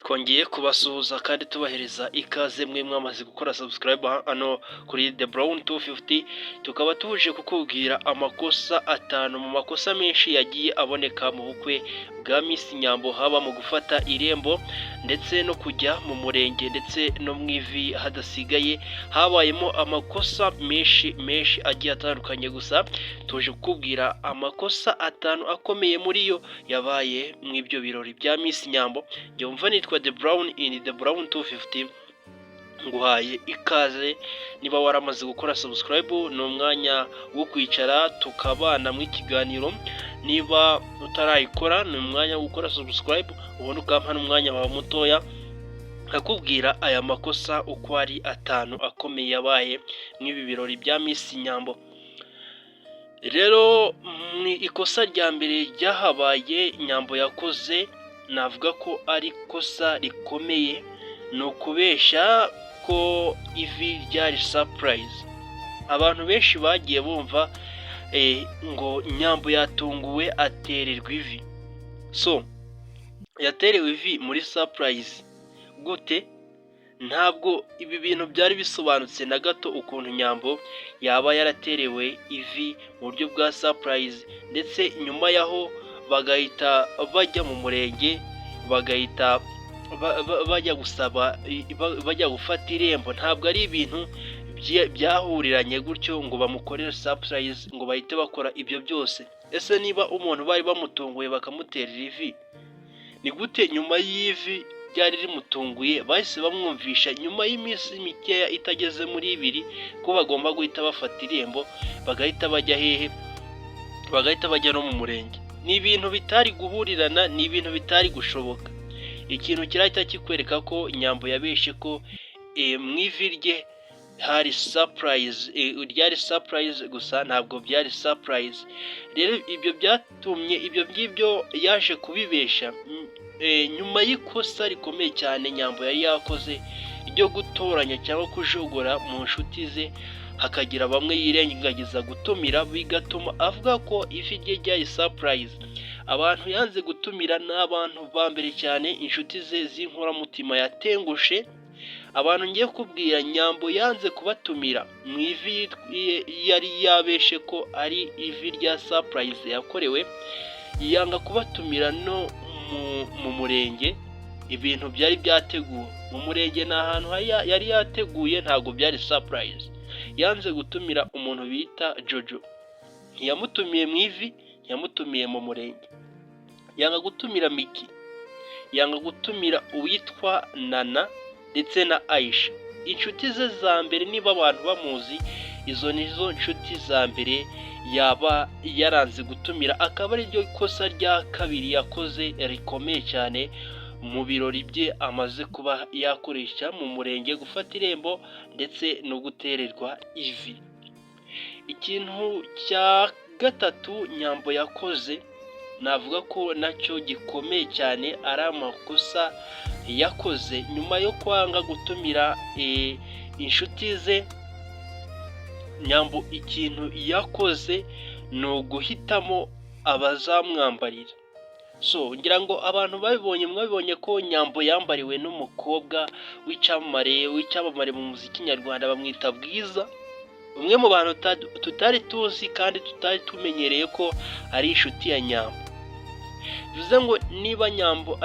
Twongeye kubasuhuza kandi tubahereza ikaze mwe mwamaze gukora subscribe hano kuri The Brown 250. Tukaba tuje kukubwira amakosa atanu mu makosa menshi yagiye aboneka mu bukwe bwa Miss Nyambo, haba mu gufata irembo ndetse no kujya mu murenge ndetse no mu ivi hadasigaye. Habayemo amakosa menshi agiye atandukanye, gusa tuje kukubwira amakosa atanu akomeye muri yo yabaye mu ibyo birori bya Miss Nyambo. Njye nitwa The Brown in The Brown 250. Nguhaye ikaze. Niba waramaze gukora subscribe, ni umwanya wo kwicara tukabana mu ikiganiro. Niba utarayikora, ni umwanya wo gukora subscribe, ubona ukampa n'umwanya wawe mutoya akubwira aya makosa uko ari atanu akomeye yabaye nk'ibi birori bya Miss Nyambo. Rero ni ikosa rya mbere ryahabaye Nyambo yakoze, navuga ko ari ikosa rikomeye, ni ukubeshya ko ivi ryari surprise. Abantu benshi bagiye bumva ngo Nyambo yatunguwe atererwa ivi. So yaterewe ivi muri surprise gute? Ntabwo ibi bintu byari bisobanutse na gato ukuntu Nyambo yaba yaraterewe ivi mu buryo bwa surprise, ndetse nyuma yaho bagahita bajya mu murenge, bagahita bajya gusaba, bajya gufata irembo. Ntabwo ari ibintu byahuriranye gutyo ngo bamukorere surprise ngo bahite bakora ibyo byose. Ese niba umuntu bari bamutunguye bakamuterera ivi, ni gute nyuma y'ivi ryari rimutunguye bahise bamwumvisha nyuma y'iminsi mikeya itageze muri 2 ko bagomba guhita bafata irembo, bagahita bajya hehe? Bagahita bajya no mu murenge. Ni ibintu bitari guhurirana, ni ibintu bitari gushoboka. Ikintu kirahita kikwereka ko Nyambo yabeshe ko mu ivi rye hari surprise, ryari surprise gusa ntabwo byari surprise. Rero ibyo byatumye ibyo ngibyo yaje kubibesha nyuma y'ikosa rikomeye cyane Nyambo yari yakoze ryo gutoranya cyangwa kujogora mu nshuti ze, hakagira bamwe yirengagiza gutumira, bigatuma avuga ko ivi rye ryari surprise. Abantu yanze gutumira n'abantu ba mbere cyane, inshuti ze z'inkoramutima yatengushe. Abantu ngiye kubwira Nyambo yanze kubatumira mu ivi yari yabeshe ko ari ivi rya surprise yakorewe, yanga kubatumira no mu murenge. Ibintu byari byateguwe mu murenge, n'ahantu yari yateguye, ntabwo byari surprise. Yanze gutumira umuntu bita Jojo, ntiyamutumiye mu ivi, yamutumiye mu murenge. Yanga gutumira Miki, yanga gutumira uwitwa Nana ndetse na Aisha, inshuti ze za mbere. Niba abantu bamuzi, izo nizo nshuti za mbere yaba yaranze gutumira. Akaba ari ryo kosa rya kabiri yakoze rikomeye cyane mu birori bye amaze kuba yakoresha mu murenge, gufata irembo ndetse no gutererwa ivi. Ikintu cya gatatu Nyambo yakoze, navuga ko nacyo gikomeye cyane, ari amakosa yakoze nyuma yo kwanga gutumira inshuti ze. Nyambo ikintu yakoze ni uguhitamo abazamwambarira. So ngira ngo abantu mwabibonye ko Nyambo yambariwe n'umukobwa w'icyamamare mu muziki nyarwanda, bamwita Bwiza. Umwe mu bantu tutari tuzi kandi tutari tumenyereye ko ari inshuti ya Nyambo. Bivuze ngo niba Nyambo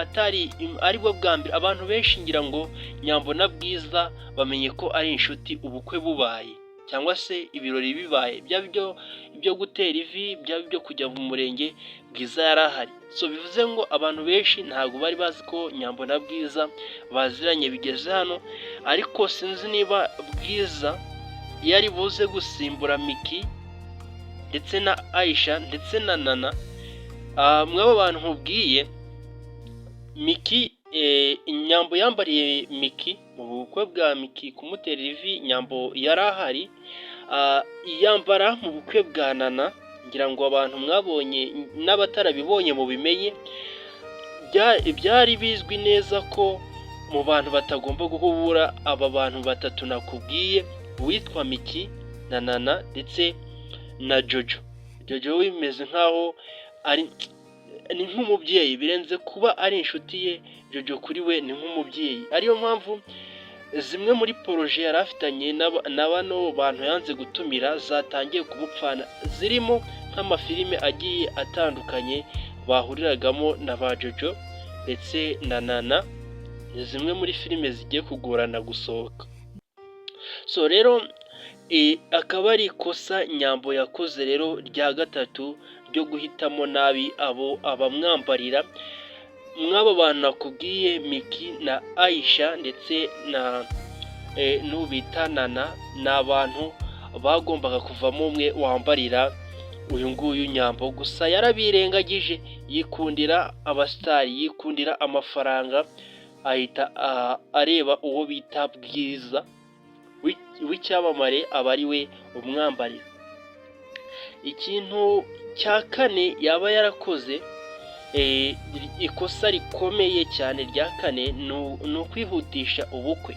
ari bwo bwa mbere, abantu benshi ngira ngo Nyambo na Bwiza bamenye ko ari inshuti ubukwe bubaye cyangwa se ibirori bibaye, ibyo gutera ivi, byo kujya mu murenge, Bwiza yari ahari. So bivuze ngo abantu benshi ntabwo bari bazi ko Nyambo na Bwiza baziranye bigeze hano. Ariko sinzi niba Bwiza yari buze gusimbura Miki ndetse na Aisha ndetse na Nana. Mwaba bantu nkubwiye, Miki, Nyambo yambariye Miki mu bukwe bwa Miki kumutera ivi, Nyambo yari ahari. Yambara mu bukwe bwa Nana, ngira ngo abantu mwabonye n'abatarabibonye mu bimenye. Byari bizwi neza ko mu bantu batagomba guhura aba bantu batatu nakubwiye, uwitwa Miki na Nana ndetse na Jojo. Jojo bimeze nkaho ni nk'umubyeyi, birenze kuba ari inshuti ye. Jojo kuri we ni nk'umubyeyi, ariyo mpamvu zimwe muri poroje yari afitanye na bano bantu yanze gutumira zatangiye kumupfana, zirimo nk'amafilime agiye atandukanye bahuriragamo na ba Jojo ndetse na Nana, zimwe muri filime zigiye kugorana gusohoka. So rero akaba ari ikosa Nyambo yakoze rero rya gatatu ryo guhitamo nabi abamwambarira. Mw'aba bantu nakubwiye Miki na Aisha ndetse na n'ubita Nana, ni abantu bagombaga kuvamo umwe wambarira uyu nguyu Nyambo, gusa yarabirengagije, yikundira abasitari, yikundira amafaranga, ahita areba uwo bita Bwiza w'icyamamare aba ari we umwambarira. Ikintu cya kane yaba yarakoze, ikosa rikomeye cyane rya kane, ni ukwihutisha ubukwe.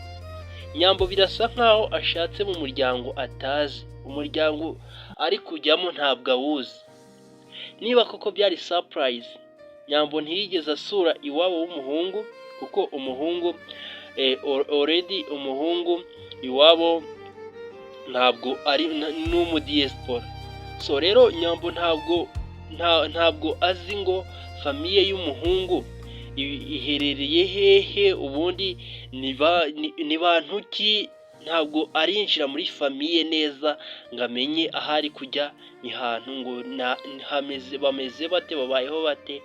Nyambo birasa nkaho ashatse mu muryango atazi, umuryango ari kujyamo ntabwo awuzi. Niba koko byari surprise, Nyambo ntiyigeze asura iwabo w'umuhungu, kuko umuhungu already umuhungu iwabo ntabwo ari n'umudiyespora. So rero Nyambo ntabwo azi ngo famiye y'umuhungu iherereye hehe, ubundi ni bantu ki. Ntabwo arinjira muri famiye neza ngo amenye aho ari kujya, ni hantu ngo bameze bate, babayeho bate.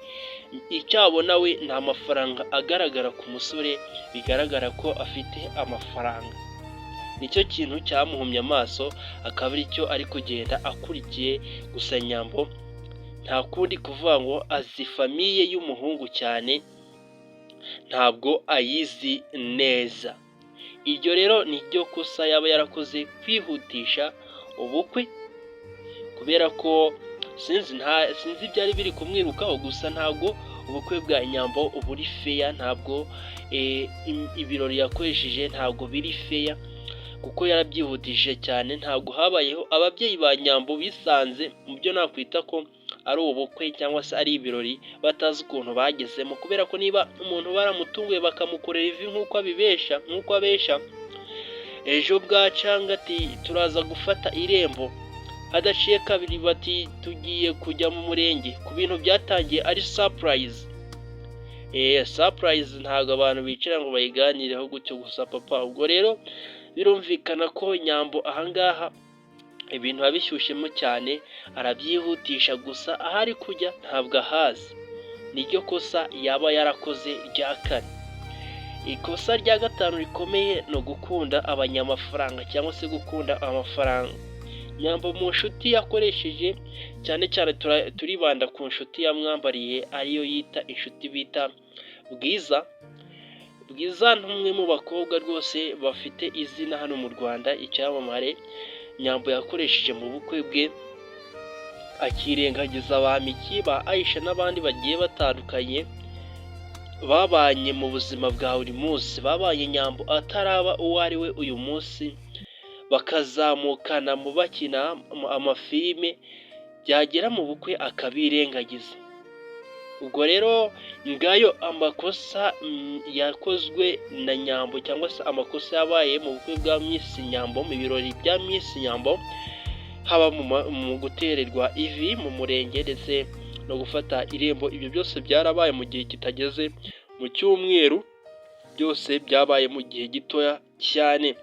Icyabona we nta mafaranga agaragara ku musore, bigaragara ko afite amafaranga. Nicyo kintu cyamuhumye amaso, akaba ari cyo ari kugenda akurikiye. Gusa Nyambo nta kundi kuvuga ngo azi famiye y'umuhungu cyane, ntabwo ayizi neza. Iryo rero ni ryo kosa yaba yarakoze, kwihutisha ubukwe, kubera ko sinzi byari biri kumwirukaho. Gusa ntabwo ubukwe bwa Nyambo buri feya, ntabwo ibirori yakoresheje ntabwo biri feya, kuko yarabyihutishije cyane. Ntabwo habayeho ababyeyi ba Nyambo bisanze mu byo nakwita ko ari ubukwe cyangwa se ari ibirori, batazi ukuntu bagezemo, kubera ko niba umuntu baramutunguye bakamukorera ivi nk'uko abesha, ejo bwacanga ati turaza gufata irembo, hadaciye kabiri bati tugiye kujya mu murenge, ku bintu byatangiye ari surprise. Surprise ntabwo abantu bicara ngo bayiganireho gutyo gusa papa. Ubwo rero birumvikana ko Nyambo ahangaha ibintu abishyushyemo cyane, arabyihutisha, gusa ahari kujya ntabwo ahazi. Niryo kosa yaba yarakoze rya kane. Ikosa rya gatanu rikomeye ni ugukunda abanyamafaranga cyangwa se gukunda amafaranga. Nyambo mu nshuti yakoresheje cyane cyane turibanda ku nshuti yamwambariye, ariyo yita inshuti bita Bwiza. Bwiza ni umwe mu bakobwa rwose bafite izina hano mu Rwanda, icyamamare. Nyambo yakoresheje mu bukwe bwe, akirengagiza ba Miki, ba Aisha n'abandi bagiye batandukanye babanye mu buzima bwa buri munsi. Babanye Nyambo ataraba uwo ari we uyu munsi, bakazamukana mu bakina amafilime, byagera mu bukwe akabirengagiza. Ubwo rero ngayo amakosa yakozwe na Nyambo, cyangwa se amakosa yabaye mu bukwe bwa Miss Nyambo, mu birori bya Miss Nyambo, haba mu gutererwa ivi mu murenge ndetse no gufata irembo. Ibyo byose byarabaye mu gihe kitageze mu cyumweru, byose byabaye mu gihe gitoya cyane.